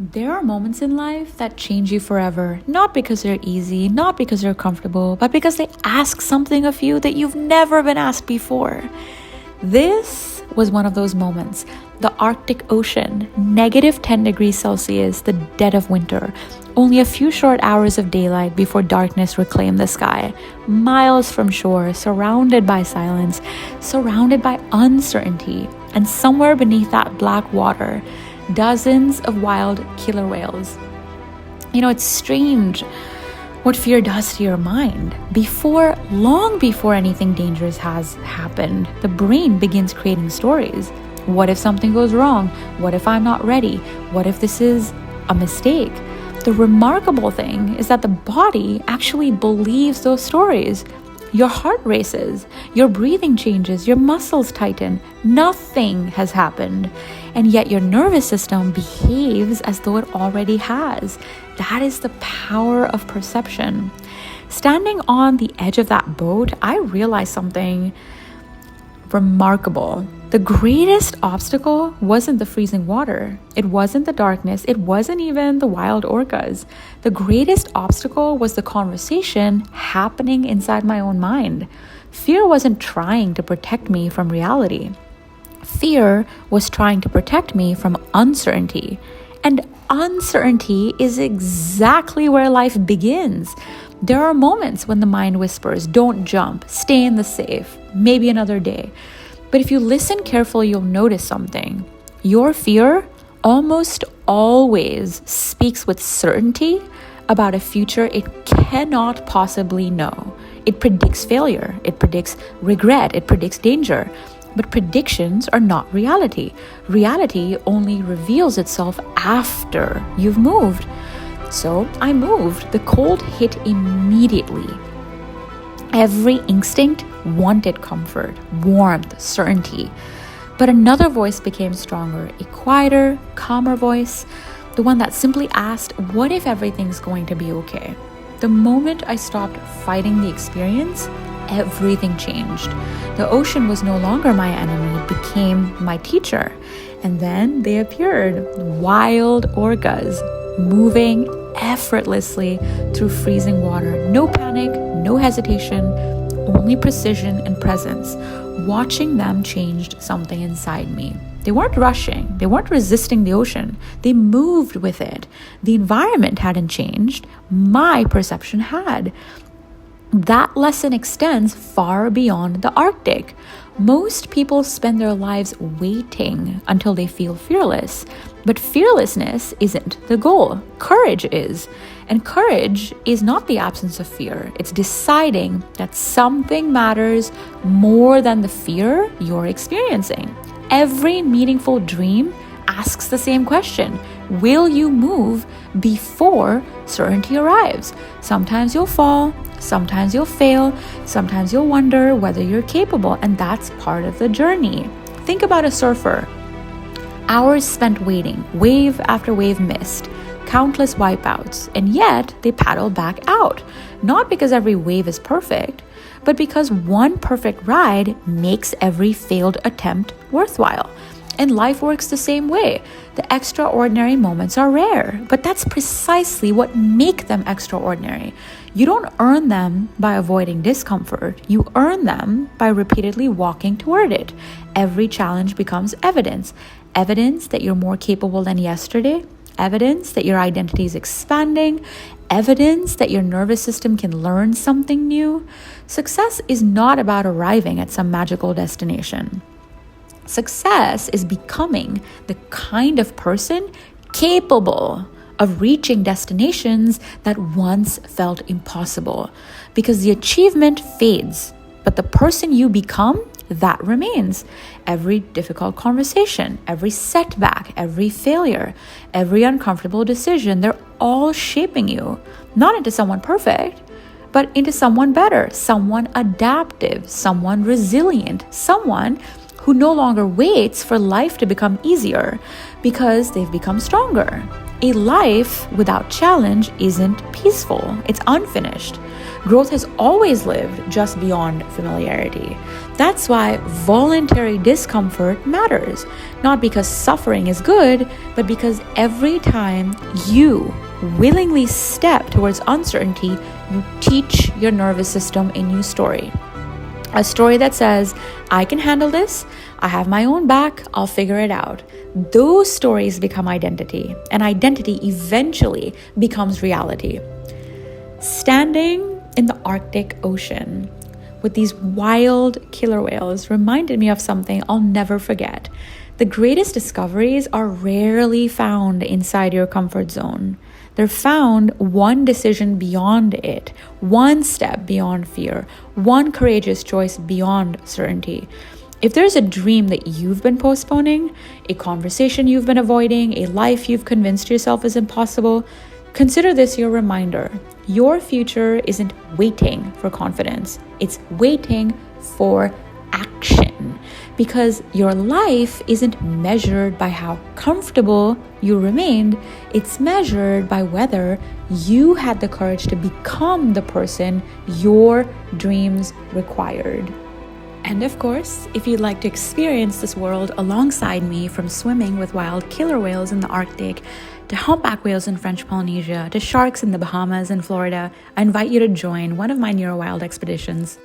There are moments in life that change you forever, not because they're easy, not because they're comfortable, but because they ask something of you that you've never been asked before. This was one of those moments. The Arctic Ocean, -10 degrees Celsius, the dead of winter. Only a few short hours of daylight before darkness reclaimed the sky. Miles from shore, surrounded by silence, surrounded by uncertainty. And somewhere beneath that black water, dozens of wild killer whales. It's strange what fear does to your mind. Long before anything dangerous has happened, the brain begins creating stories. What if something goes wrong? What if I'm not ready? What if this is a mistake? The remarkable thing is that the body actually believes those stories. Your heart races, your breathing changes, your muscles tighten. Nothing has happened. And yet your nervous system behaves as though it already has. That is the power of perception. Standing on the edge of that boat, I realized something remarkable. The greatest obstacle wasn't the freezing water. It wasn't the darkness. It wasn't even the wild orcas. The greatest obstacle was the conversation happening inside my own mind. Fear wasn't trying to protect me from reality. Fear was trying to protect me from uncertainty. And uncertainty is exactly where life begins. There are moments when the mind whispers, don't jump, stay in the safe, maybe another day. But if you listen carefully, you'll notice something. Your fear almost always speaks with certainty about a future it cannot possibly know. It predicts failure, it predicts regret, it predicts danger. But predictions are not reality. Reality only reveals itself after you've moved. So I moved. The cold hit immediately. Every instinct wanted comfort, warmth, certainty. But another voice became stronger, a quieter, calmer voice, the one that simply asked, what if everything's going to be okay? The moment I stopped fighting the experience, everything changed. The ocean was no longer my enemy, it became my teacher. And then they appeared, wild orcas, moving effortlessly through freezing water. No panic, no hesitation, only precision and presence. Watching them changed something inside me. They weren't rushing, they weren't resisting the ocean. They moved with it. The environment hadn't changed, my perception had. That lesson extends far beyond the Arctic. Most people spend their lives waiting until they feel fearless. But fearlessness isn't the goal. Courage is. And courage is not the absence of fear. It's deciding that something matters more than the fear you're experiencing. Every meaningful dream asks the same question. Will you move before certainty arrives? Sometimes you'll fall, sometimes you'll fail, sometimes you'll wonder whether you're capable, and that's part of the journey. Think about a surfer. Hours spent waiting, wave after wave missed, countless wipeouts, and yet they paddle back out. Not because every wave is perfect, but because one perfect ride makes every failed attempt worthwhile. And life works the same way. The extraordinary moments are rare, but that's precisely what makes them extraordinary. You don't earn them by avoiding discomfort. You earn them by repeatedly walking toward it. Every challenge becomes evidence. Evidence that you're more capable than yesterday. Evidence that your identity is expanding. Evidence that your nervous system can learn something new. Success is not about arriving at some magical destination. Success is becoming the kind of person capable of reaching destinations that once felt impossible. Because the achievement fades, but the person you become, that remains. Every difficult conversation, every setback, every failure, every uncomfortable decision, they're all shaping you, not into someone perfect, but into someone better, someone adaptive, someone resilient, someone who no longer waits for life to become easier because they've become stronger. A life without challenge isn't peaceful, it's unfinished. Growth has always lived just beyond familiarity. That's why voluntary discomfort matters, not because suffering is good, but because every time you willingly step towards uncertainty, you teach your nervous system a new story. A story that says, I can handle this, I have my own back, I'll figure it out. Those stories become identity, and identity eventually becomes reality. Standing in the Arctic Ocean with these wild killer whales reminded me of something I'll never forget. The greatest discoveries are rarely found inside your comfort zone. They're found one decision beyond it, one step beyond fear, one courageous choice beyond certainty. If there's a dream that you've been postponing, a conversation you've been avoiding, a life you've convinced yourself is impossible, consider this your reminder. Your future isn't waiting for confidence. It's waiting for action. Because your life isn't measured by how comfortable you remained. It's measured by whether you had the courage to become the person your dreams required. And of course, if you'd like to experience this world alongside me, from swimming with wild killer whales in the Arctic, to humpback whales in French Polynesia, to sharks in the Bahamas and Florida, I invite you to join one of my NeuroWild expeditions.